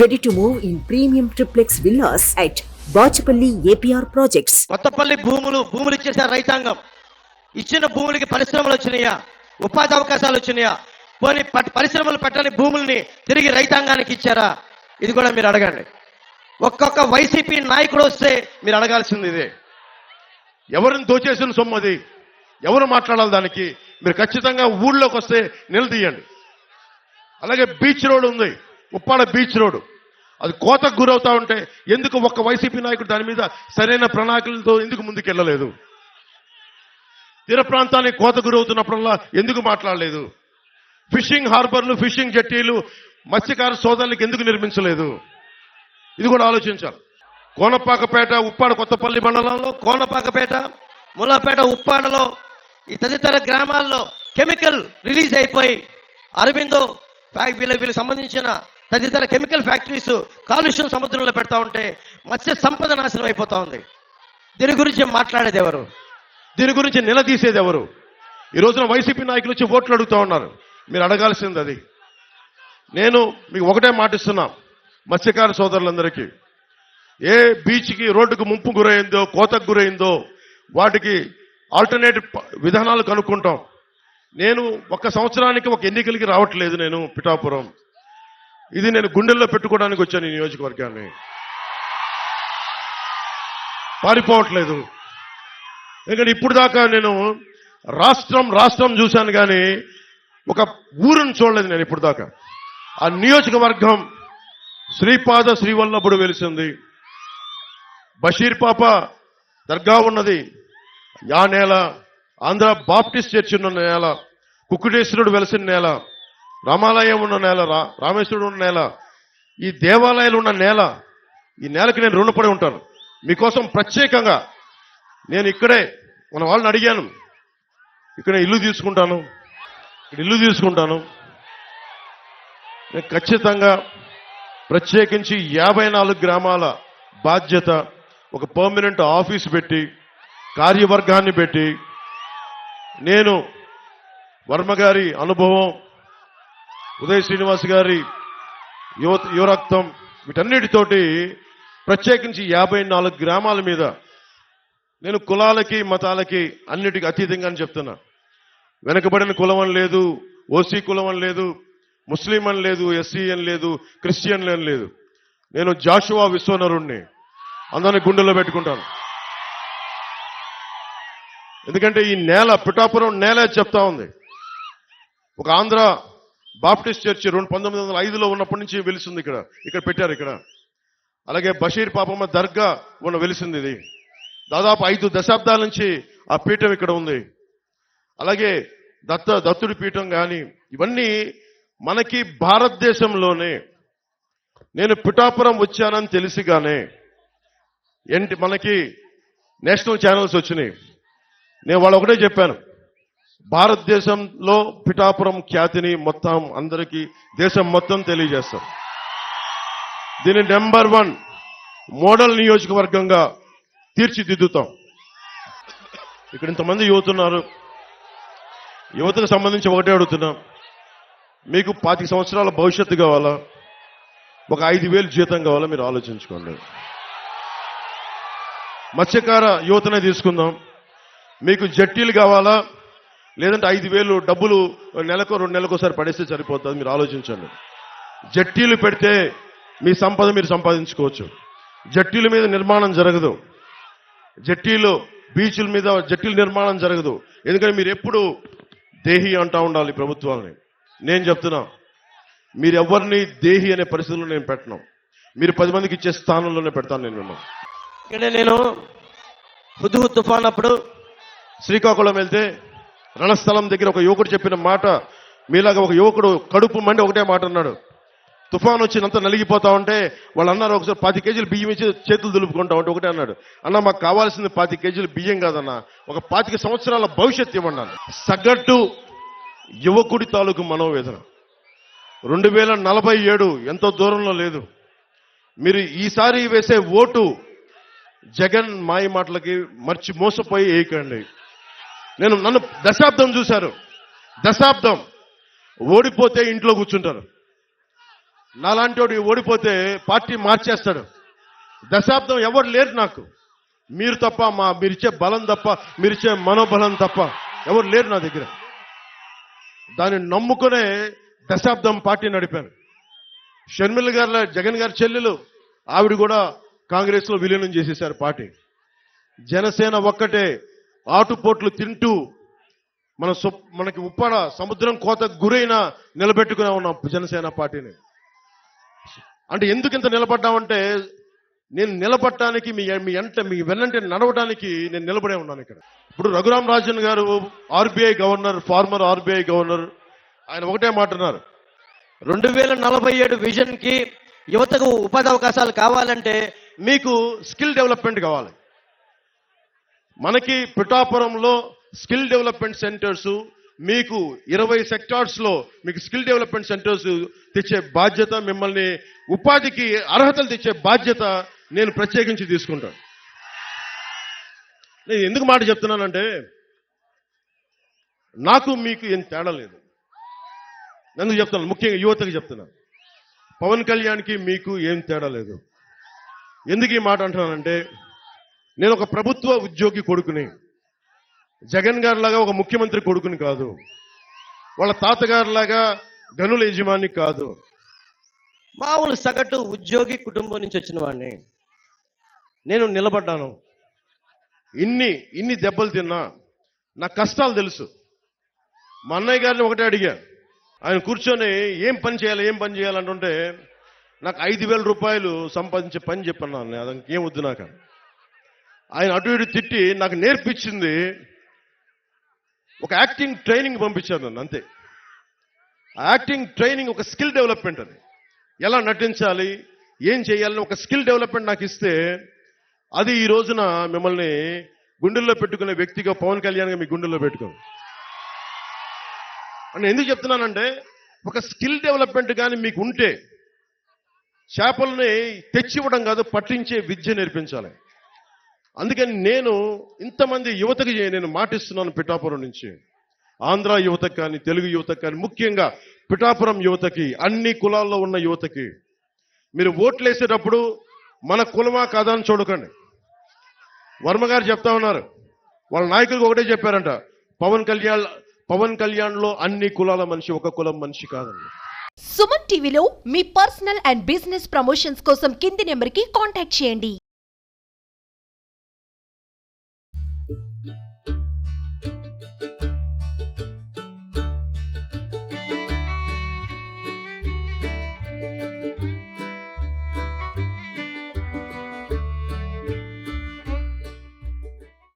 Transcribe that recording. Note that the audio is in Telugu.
Ready to move in premium triplex villas at Bachapalli APR projects. Kothapalli భూములు ఇచ్చేసారు రైతాంగం. ఇచ్చిన భూములకి పరిశ్రమలు వచ్చినాయా, ఉపాధి అవకాశాలు వచ్చినాయా, పోనీ పరిశ్రమలు పెట్టని భూముల్ని తిరిగి రైతాంగానికి ఇచ్చారా? ఇది కూడా మీరు అడగండి. ఒక్కొక్క వైసీపీ నాయకుడు వస్తే మీరు అడగాల్సింది ఇదే. ఎవరిని దోచేసిన సొమ్ము అది, ఎవరు మాట్లాడాలి దానికి? మీరు ఖచ్చితంగా ఊళ్ళోకి వస్తే నిలదీయండి. అలాగే బీచ్ రోడ్ ఉంది, ఉప్పాడ బీచ్ రోడ్, అది కోతకు గురవుతా ఉంటే ఎందుకు ఒక్క వైసీపీ నాయకుడు దాని మీద సరైన ప్రణాళికలతో ఎందుకు ముందుకెళ్ళలేదు? తీర ప్రాంతానికి కోత గురవుతున్నప్పుడల్లా ఎందుకు మాట్లాడలేదు? ఫిషింగ్ హార్బర్లు, ఫిషింగ్ జట్టీలు మత్స్యకార సోదరులకు ఎందుకు నిర్మించలేదు? ఇది కూడా ఆలోచించాలి. కోనపాకపేట, ఉప్పాడ, కొత్తపల్లి మండలంలో కోనపాకపేట, ములాపేట, ఉప్పాడలో ఈ తదితర గ్రామాల్లో కెమికల్ రిలీజ్ అయిపోయి అరవిందో వీళ్ళకి సంబంధించిన తదితర కెమికల్ ఫ్యాక్టరీస్ కాలుష్యం సముద్రంలో పెడతా ఉంటే మత్స్య సంపద నాశనం అయిపోతా ఉంది. దీని గురించి మాట్లాడేది ఎవరు? దీని గురించి నిలదీసేది ఎవరు? ఈ రోజున వైసీపీ నాయకులు వచ్చి ఓట్లు అడుగుతూ ఉన్నారు. మీరు అడగాల్సింది అది. నేను మీకు ఒకటే మాటిస్తున్నా, మత్స్యకార సోదరులందరికీ, ఏ బీచ్కి రోడ్డుకు ముంపు గురైందో, కోతకు గురైందో వాటికి ఆల్టర్నేటివ్ విధానాలు కనుక్కుంటాం. నేను ఒక సంవత్సరానికి ఒక ఎన్నికలకి రావట్లేదు. నేను పిఠాపురం, ఇది నేను గుండెల్లో పెట్టుకోవడానికి వచ్చాను. ఈ నియోజకవర్గాన్ని పారిపోవట్లేదు. ఎందుకంటే ఇప్పుడు దాకా నేను రాష్ట్రం చూశాను, కానీ ఒక ఊరుని చూడలేదు నేను ఇప్పుడు దాకా. ఆ నియోజకవర్గం శ్రీపాద శ్రీవల్లభుడు వెలిసింది, బషీర్ పాప దర్గా ఉన్నది ఆ నేల, ఆంధ్ర బాప్టిస్ట్ చర్చ్ ఉన్న నేల, కుక్కుటేశ్వరుడు వెలిసిన నేల, రామాలయం ఉన్న నేల, రామేశ్వరుడు ఉన్న నేల, ఈ దేవాలయాలు ఉన్న నేల. ఈ నేలకి నేను రుణపడి ఉంటాను. మీకోసం ప్రత్యేకంగా నేను ఇక్కడే మన వాళ్ళని అడిగాను, ఇక్కడ ఇల్లు తీసుకుంటాను. నేను ఖచ్చితంగా ప్రత్యేకించి 54 గ్రామాల బాధ్యత, ఒక పర్మనెంట్ ఆఫీస్ పెట్టి, కార్యవర్గాన్ని పెట్టి, నేను వర్మ గారి అనుభవం, ఉదయ్ శ్రీనివాస్ గారి యువరక్తం, వీటన్నిటితోటి ప్రత్యేకించి 54 గ్రామాల మీద నేను కులాలకి మతాలకి అన్నిటికీ అతీతంగా అని చెప్తున్నా. వెనకబడిన కులం అని లేదు, ఓసీ కులం అని లేదు, ముస్లిం అని లేదు, ఎస్సీ అని లేదు, క్రిస్టియన్ అని లేదు. నేను జాషువా విశ్వనరుణ్ణి, అందరినీ గుండెల్లో పెట్టుకుంటాను. ఎందుకంటే ఈ నేల, పిఠాపురం నేల చెప్తా ఉంది. ఒక ఆంధ్ర బాప్టిస్ట్ చర్చ్ 1905లో ఉన్నప్పటి నుంచి వెలిసింది. ఇక్కడ పెట్టారు. ఇక్కడ అలాగే బషీర్ పాపమ్మ దర్గా వెలిసింది. ఇది దాదాపు 5 దశాబ్దాల నుంచి ఆ పీఠం ఇక్కడ ఉంది. అలాగే దత్తుడి పీఠం కానీ, ఇవన్నీ మనకి భారతదేశంలోనే. నేను పిఠాపురం వచ్చానని తెలిసిగానే మనకి నేషనల్ ఛానల్స్ వచ్చినాయి. నేను వాళ్ళు ఒకటే చెప్పాను, భారతదేశంలో పిఠాపురం ఖ్యాతిని మొత్తం అందరికీ, దేశం మొత్తం తెలియజేస్తాం. దీన్ని నెంబర్ 1 మోడల్ నియోజకవర్గంగా తీర్చిదిద్దుతాం. ఇక్కడ ఇంతమంది యువతున్నారు. యువతకు సంబంధించి ఒకటే అడుగుతున్నాం, మీకు 25 సంవత్సరాల భవిష్యత్తు కావాలా, ఒక 5,000 జీతం కావాలా? మీరు ఆలోచించుకోండి. మత్స్యకార యువతనే తీసుకుందాం. మీకు జట్టీలు కావాలా, లేదంటే 5,000 డబ్బులు నెలకు 2 నెలలకు ఒకసారి పడేస్తే సరిపోతుంది? మీరు ఆలోచించండి. జట్టీలు పెడితే మీ సంపద మీరు సంపాదించుకోవచ్చు. జట్టీల మీద నిర్మాణం జరగదు, బీచ్ల మీద జట్టీల నిర్మాణం జరగదు. ఎందుకంటే మీరు ఎప్పుడు దేహి అంటా ఉండాలి ప్రభుత్వాలని. నేను చెప్తున్నా, మీరు ఎవరిని దేహి అనే పరిస్థితుల్లో నేను పెట్టను. మీరు 10 మందికి ఇచ్చే స్థానంలోనే పెడతాను నేను. నేను హుద్హుద్ తుఫాన్ అప్పుడు శ్రీకాకుళం వెళ్తే రణస్థలం దగ్గర ఒక యువకుడు చెప్పిన మాట, మీలాగా ఒక యువకుడు కడుపు మండి ఒకటే మాట అన్నాడు. తుఫాన్ వచ్చినంత నలిగిపోతా ఉంటే వాళ్ళు అన్నారు, ఒకసారి 10 కేజీలు బియ్యం ఇచ్చి చేతులు దులుపుకుంటా ఉంటే ఒకటే అన్నాడు, అన్న మాకు కావాల్సింది 10 కేజీలు బియ్యం కాదన్నా, ఒక 25 సంవత్సరాల భవిష్యత్తు ఇవ్వండి. సగటు యువకుడి తాలూకు మనోవేదన 2047 ఎంతో దూరంలో లేదు. మీరు ఈసారి వేసే ఓటు జగన్ మాయ మాటలకి మోసపోయి వేయకండి. నన్ను దశాబ్దం చూశారు. ఓడిపోతే ఇంట్లో కూర్చుంటారు. నాలాంటి వాడు ఓడిపోతే పార్టీ మార్చేస్తాడు. దశాబ్దం ఎవరు లేరు నాకు, మీరు తప్ప, మీరిచ్చే బలం తప్ప, మీరిచ్చే మనోబలం తప్ప ఎవరు లేరు నా దగ్గర. దాన్ని నమ్ముకునే దశాబ్దం పార్టీ నడిపాను. షర్మిల గారు, జగన్ గారి చెల్లెలు, ఆవిడ కూడా కాంగ్రెస్ లో విలీనం చేసేశారు పార్టీ. జనసేన ఒక్కటే ఆటుపోట్లు తింటూ మనకి ఉప్పాడ సముద్రం కోత గురైన నిలబెట్టుకునే ఉన్నాం జనసేన పార్టీని. అంటే ఎందుకు ఇంత నిలబడ్డామంటే, నేను నిలబడటానికి మీ వెన్నంటే నడవడానికి నేను నిలబడే ఉన్నాను ఇక్కడ. ఇప్పుడు రఘురామ్ రాజన్ గారు RBI governor, farmer RBI governor, ఆయన ఒకటే మాట అన్నారు, 2047 విజన్ కి యువతకు ఉపాధి అవకాశాలు కావాలంటే మీకు స్కిల్ డెవలప్మెంట్ కావాలి. మనకి పిఠాపురంలో స్కిల్ డెవలప్మెంట్ సెంటర్స్, మీకు 20 సెక్టార్స్ లో మీకు స్కిల్ డెవలప్మెంట్ సెంటర్స్ తెచ్చే బాధ్యత, మిమ్మల్ని ఉపాధికి అర్హతలు తెచ్చే బాధ్యత నేను ప్రత్యేకించి తీసుకుంటాను. నేను ఎందుకు మాట చెప్తున్నానంటే, నాకు మీకు ఏం తేడా లేదు. ఎందుకు చెప్తున్నాను, ముఖ్యంగా యువతకి చెప్తున్నాను. పవన్ కళ్యాణ్కి మీకు ఏం తేడా లేదు. ఎందుకు ఈ మాట అంటున్నానంటే, నేను ఒక ప్రభుత్వ ఉద్యోగి కొడుకుని, జగన్ గారిలాగా ఒక ముఖ్యమంత్రి కొడుకుని కాదు, వాళ్ళ తాతగారిలాగా గనుల యజమాని కాదు, మామూలు సగటు ఉద్యోగి కుటుంబం నుంచి వచ్చిన వాడిని. నేను నిలబడ్డాను. ఇన్ని దెబ్బలు తిన్నా నా కష్టాలు తెలుసు. మా అన్నయ్య గారిని ఒకటే అడిగా, ఆయన కూర్చొని ఏం పని చేయాలంటుంటే, నాకు 5,000 రూపాయలు సంపాదించే పని చెప్పన్నాను. అది ఏం వద్దు నాకు. ఆయన అటు ఇటు తిట్టి నాకు నేర్పించింది ఒక యాక్టింగ్ ట్రైనింగ్ పంపించారు నన్ను, అంతే. ఆ యాక్టింగ్ ట్రైనింగ్ ఒక స్కిల్ డెవలప్మెంట్. అది ఎలా నటించాలి, ఏం చేయాలని ఒక స్కిల్ డెవలప్మెంట్ నాకు ఇస్తే, అది ఈ రోజున మిమ్మల్ని గుండెల్లో పెట్టుకునే వ్యక్తిగా పవన్ కళ్యాణ్గా మీ గుండెల్లో పెట్టుకోండి అని ఎందుకు చెప్తున్నానంటే, ఒక స్కిల్ డెవలప్మెంట్ కానీ మీకు ఉంటే, చేపల్ని తెచ్చివ్వడం కాదు, పట్టించే విద్య నేర్పించాలి. అందుకని నేను ఇంతమంది యువతకి నేను మాటిస్తున్నాను. పిఠాపురం నుంచి ఆంధ్ర యువతకి కానీ, తెలుగు యువతకి కానీ, ముఖ్యంగా పిఠాపురం యువతకి, అన్ని కులాల్లో ఉన్న యువతకి, మీరు ఓట్లు వేసేటప్పుడు మన కులమా కాదా అని చూడకండి. వర్మ గారు చెప్తా ఉన్నారు, వాళ్ళ నాయకులకు ఒకటే చెప్పారంట, పవన్ కళ్యాణ్లో అన్ని కులాల మనిషి, ఒక కులం మనిషి కాదండి. సుమన్ టీవీలో మీ పర్సనల్ అండ్ బిజినెస్ ప్రమోషన్స్ కోసం కింది నెంబర్కి కాంటాక్ట్ చేయండి.